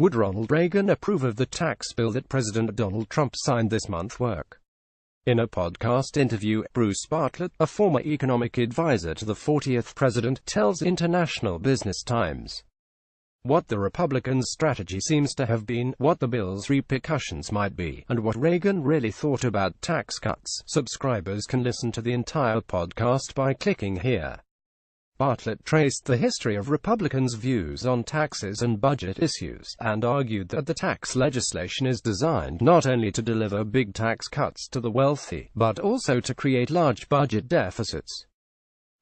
Would Ronald Reagan approve of the tax bill that President Donald Trump signed this month? In a podcast interview, Bruce Bartlett, a former economic advisor to the 40th president, tells International Business Times what the Republicans' strategy seems to have been, what the bill's repercussions might be, and what Reagan really thought about tax cuts. Subscribers can listen to the entire podcast by clicking here. Bartlett traced the history of Republicans' views on taxes and budget issues, and argued that the tax legislation is designed not only to deliver big tax cuts to the wealthy, but also to create large budget deficits.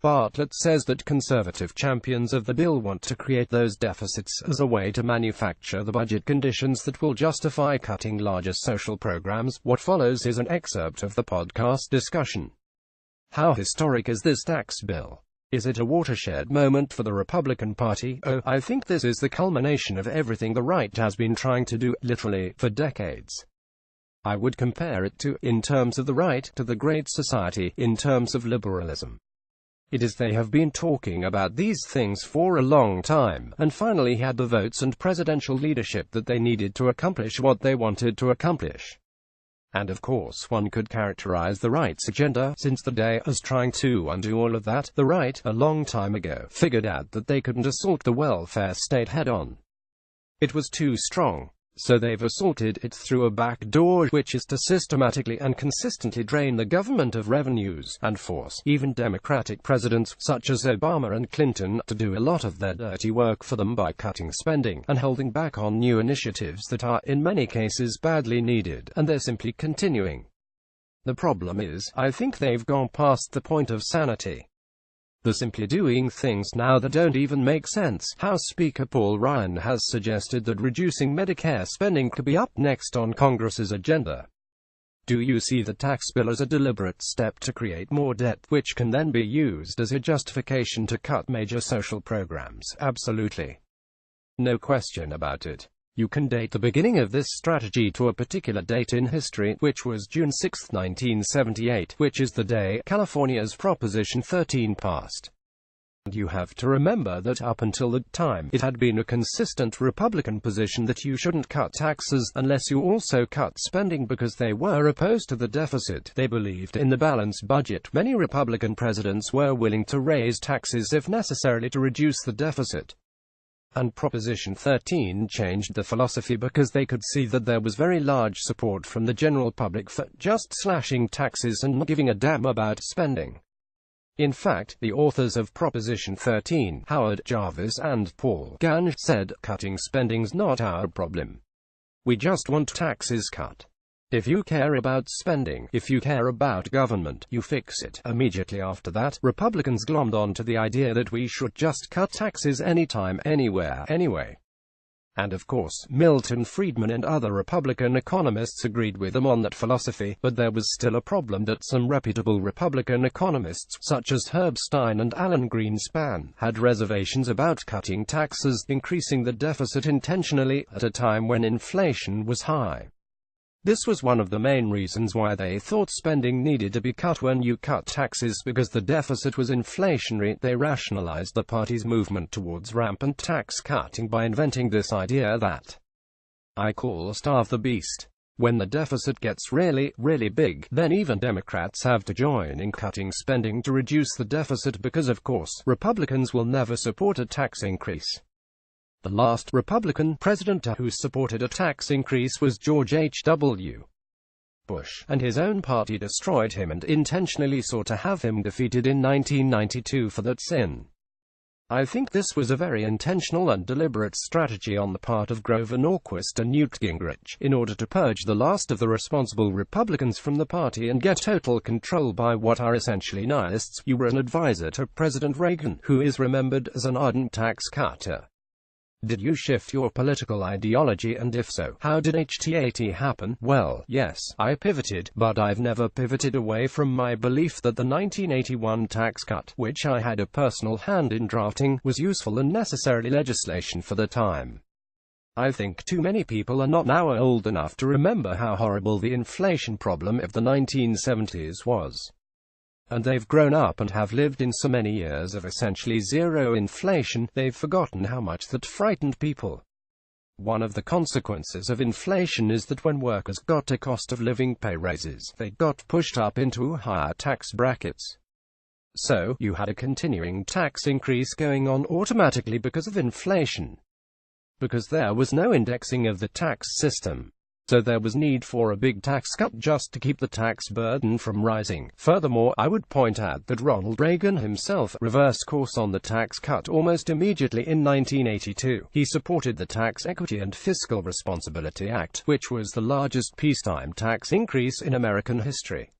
Bartlett says that conservative champions of the bill want to create those deficits as a way to manufacture the budget conditions that will justify cutting larger social programs. What follows is an excerpt of the podcast discussion. How historic is this tax bill? Is it a watershed moment for the Republican Party? Oh, I think this is the culmination of everything the right has been trying to do, literally, for decades. I would compare it to, in terms of the right, to the Great Society, in terms of liberalism. It is they have been talking about these things for a long time, and finally had the votes and presidential leadership that they needed to accomplish what they wanted to accomplish. And of course one could characterize the right's agenda, since the day, as trying to undo all of that. The right, a long time ago, figured out that they couldn't assault the welfare state head-on. It was too strong. So they've assaulted it through a back door, which is to systematically and consistently drain the government of revenues, and force even Democratic presidents, such as Obama and Clinton, to do a lot of their dirty work for them by cutting spending, and holding back on new initiatives that are, in many cases, badly needed, and they're simply continuing. The problem is, I think they've gone past the point of sanity. They're simply doing things now that don't even make sense. House Speaker Paul Ryan has suggested that reducing Medicare spending could be up next on Congress's agenda. Do you see the tax bill as a deliberate step to create more debt, which can then be used as a justification to cut major social programs? Absolutely. No question about it. You can date the beginning of this strategy to a particular date in history, which was June 6, 1978, which is the day California's Proposition 13 passed. And you have to remember that up until that time, it had been a consistent Republican position that you shouldn't cut taxes, unless you also cut spending, because they were opposed to the deficit. They believed in the balanced budget. Many Republican presidents were willing to raise taxes if necessary to reduce the deficit. And Proposition 13 changed the philosophy because they could see that there was very large support from the general public for just slashing taxes and not giving a damn about spending. In fact, the authors of Proposition 13, Howard Jarvis and Paul Gange, said, "Cutting spending's not our problem. We just want taxes cut. If you care about spending, if you care about government, you fix it." Immediately after that, Republicans glommed on to the idea that we should just cut taxes anytime, anywhere, anyway. And of course, Milton Friedman and other Republican economists agreed with them on that philosophy, but there was still a problem that some reputable Republican economists, such as Herb Stein and Alan Greenspan, had reservations about cutting taxes, increasing the deficit intentionally, at a time when inflation was high. This was one of the main reasons why they thought spending needed to be cut when you cut taxes, because the deficit was inflationary. They rationalized the party's movement towards rampant tax cutting by inventing this idea that I call starve the beast. When the deficit gets really, really big, then even Democrats have to join in cutting spending to reduce the deficit, because of course, Republicans will never support a tax increase. The last Republican president who supported a tax increase was George H.W. Bush, and his own party destroyed him and intentionally sought to have him defeated in 1992 for that sin. I think this was a very intentional and deliberate strategy on the part of Grover Norquist and Newt Gingrich, in order to purge the last of the responsible Republicans from the party and get total control by what are essentially nihilists. You were an advisor to President Reagan, who is remembered as an ardent tax cutter. Did you shift your political ideology, and if so, how did HTAT happen? Well, yes, I pivoted, but I've never pivoted away from my belief that the 1981 tax cut, which I had a personal hand in drafting, was useful and necessary legislation for the time. I think too many people are not now old enough to remember how horrible the inflation problem of the 1970s was. And they've grown up and have lived in so many years of essentially zero inflation, they've forgotten how much that frightened people. One of the consequences of inflation is that when workers got a cost of living pay raises, they got pushed up into higher tax brackets. So, you had a continuing tax increase going on automatically because of inflation. Because there was no indexing of the tax system. So there was need for a big tax cut just to keep the tax burden from rising. Furthermore, I would point out that Ronald Reagan himself reversed course on the tax cut almost immediately in 1982. He supported the Tax Equity and Fiscal Responsibility Act, which was the largest peacetime tax increase in American history.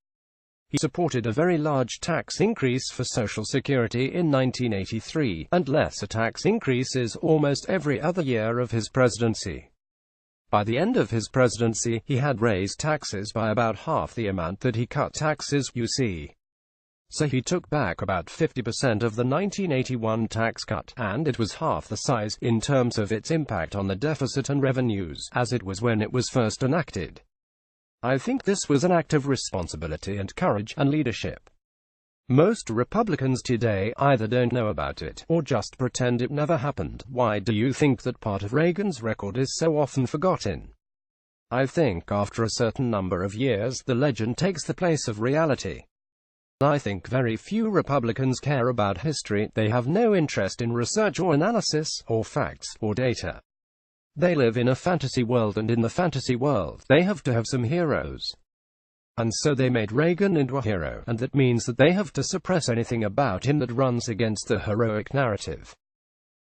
He supported a very large tax increase for Social Security in 1983, and lesser tax increases almost every other year of his presidency. By the end of his presidency, he had raised taxes by about half the amount that he cut taxes, you see. So he took back about 50% of the 1981 tax cut, and it was half the size, in terms of its impact on the deficit and revenues, as it was when it was first enacted. I think this was an act of responsibility and courage and leadership. Most Republicans today either don't know about it, or just pretend it never happened. Why do you think that part of Reagan's record is so often forgotten? I think after a certain number of years, the legend takes the place of reality. I think very few Republicans care about history. They have no interest in research or analysis, or facts, or data. They live in a fantasy world, and in the fantasy world, they have to have some heroes. And so they made Reagan into a hero, and that means that they have to suppress anything about him that runs against the heroic narrative.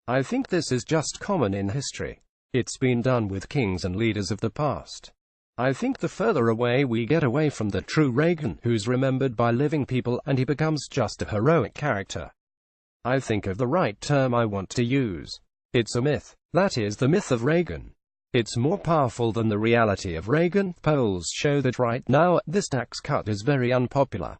I think this is just common in history. It's been done with kings and leaders of the past. I think the further away we get away from the true Reagan, who's remembered by living people, and he becomes just a heroic character. I think of the right term I want to use. It's a myth. That is the myth of Reagan. It's more powerful than the reality of Reagan. Polls show that right now, this tax cut is very unpopular.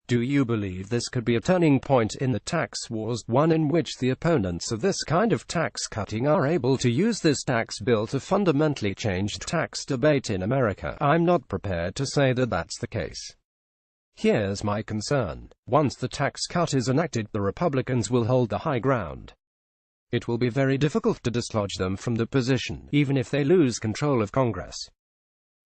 Do you believe this could be a turning point in the tax wars, one in which the opponents of this kind of tax cutting are able to use this tax bill to fundamentally change the tax debate in America? I'm not prepared to say that that's the case. Here's my concern. Once the tax cut is enacted, the Republicans will hold the high ground. It will be very difficult to dislodge them from the position, even if they lose control of Congress.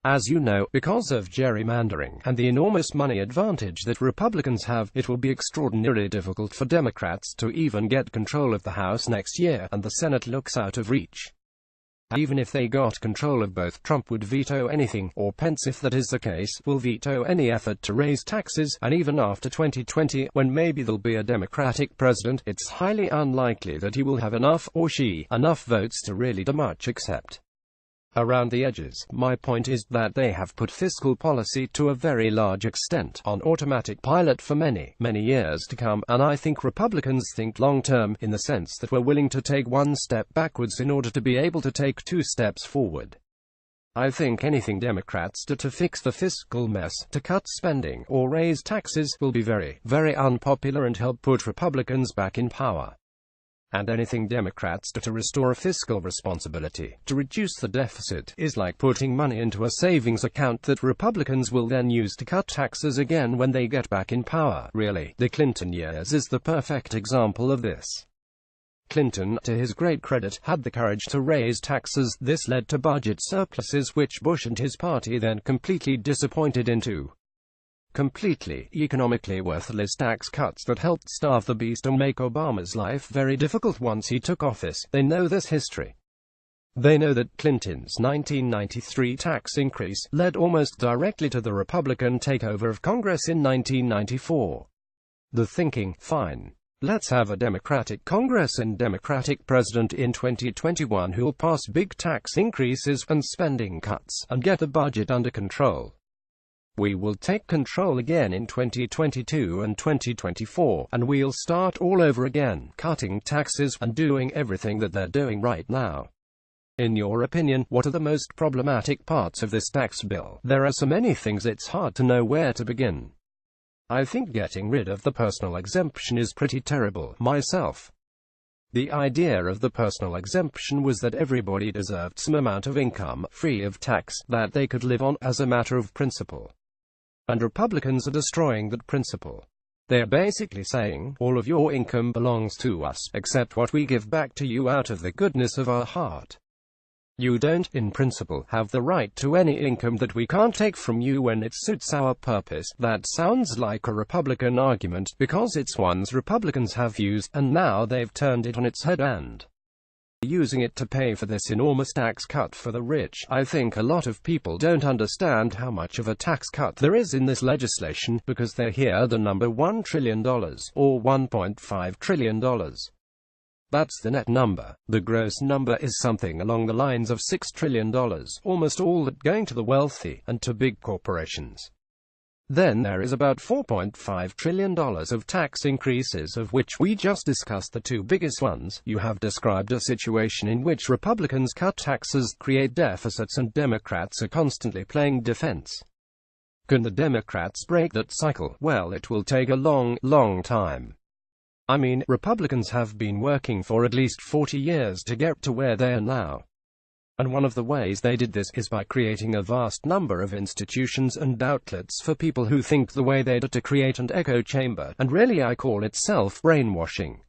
As you know, because of gerrymandering, and the enormous money advantage that Republicans have, it will be extraordinarily difficult for Democrats to even get control of the House next year, and the Senate looks out of reach. Even if they got control of both, Trump would veto anything, or Pence, if that is the case, will veto any effort to raise taxes, and even after 2020, when maybe there'll be a Democratic president, it's highly unlikely that he will have enough, or she, enough votes to really do much except around the edges. My point is that they have put fiscal policy to a very large extent on automatic pilot for many, many years to come, and I think Republicans think long-term, in the sense that we're willing to take one step backwards in order to be able to take 2 steps forward. I think anything Democrats do to fix the fiscal mess, to cut spending, or raise taxes, will be very, very unpopular and help put Republicans back in power. And anything Democrats do to restore fiscal responsibility, to reduce the deficit, is like putting money into a savings account that Republicans will then use to cut taxes again when they get back in power. Really, the Clinton years is the perfect example of this. Clinton, to his great credit, had the courage to raise taxes. This led to budget surpluses which Bush and his party then completely disappointed into. Completely, economically worthless tax cuts that helped starve the beast and make Obama's life very difficult once he took office. They know this history. They know that Clinton's 1993 tax increase led almost directly to the Republican takeover of Congress in 1994. The thinking, fine. Let's have a Democratic Congress and Democratic president in 2021 who'll pass big tax increases and spending cuts, and get the budget under control. We will take control again in 2022 and 2024, and we'll start all over again, cutting taxes, and doing everything that they're doing right now. In your opinion, what are the most problematic parts of this tax bill? There are so many things it's hard to know where to begin. I think getting rid of the personal exemption is pretty terrible, myself. The idea of the personal exemption was that everybody deserved some amount of income, free of tax, that they could live on, as a matter of principle. And Republicans are destroying that principle. They're basically saying, all of your income belongs to us, except what we give back to you out of the goodness of our heart. You don't, in principle, have the right to any income that we can't take from you when it suits our purpose. That sounds like a Republican argument, because it's ones Republicans have used, and now they've turned it on its head and using it to pay for this enormous tax cut for the rich. I think a lot of people don't understand how much of a tax cut there is in this legislation, because they hear the number $1 trillion, or $1.5 trillion. That's the net number. The gross number is something along the lines of $6 trillion, almost all that going to the wealthy, and to big corporations. Then there is about $4.5 trillion of tax increases, of which we just discussed the two biggest ones. You have described a situation in which Republicans cut taxes, create deficits, and Democrats are constantly playing defense. Can the Democrats break that cycle? Well, it will take a long time. I mean, Republicans have been working for at least 40 years to get to where they are now. And one of the ways they did this is by creating a vast number of institutions and outlets for people who think the way they do, to create an echo chamber, and really I call it self-brainwashing.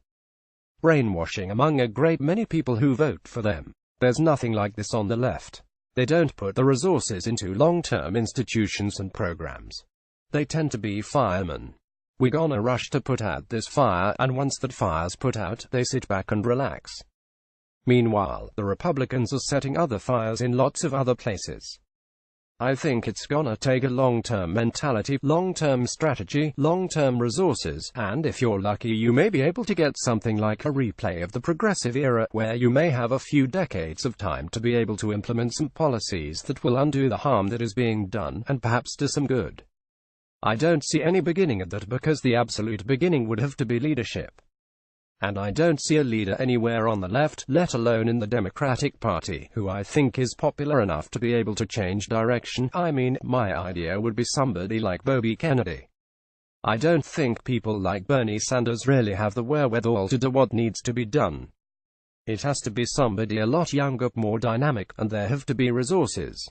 Brainwashing among a great many people who vote for them. There's nothing like this on the left. They don't put the resources into long-term institutions and programs. They tend to be firemen. We're gonna rush to put out this fire, and once that fire's put out, they sit back and relax. Meanwhile, the Republicans are setting other fires in lots of other places. I think it's gonna take a long-term mentality, long-term strategy, long-term resources, and if you're lucky you may be able to get something like a replay of the progressive era, where you may have a few decades of time to be able to implement some policies that will undo the harm that is being done, and perhaps do some good. I don't see any beginning of that, because the absolute beginning would have to be leadership. And I don't see a leader anywhere on the left, let alone in the Democratic Party, who I think is popular enough to be able to change direction. I mean, my idea would be somebody like Bobby Kennedy. I don't think people like Bernie Sanders really have the wherewithal to do what needs to be done. It has to be somebody a lot younger, more dynamic, and there have to be resources.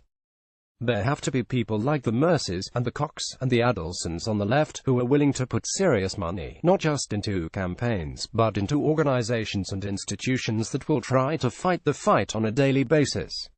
There have to be people like the Mercers, and the Kochs, and the Adelsons on the left, who are willing to put serious money, not just into campaigns, but into organizations and institutions that will try to fight the fight on a daily basis.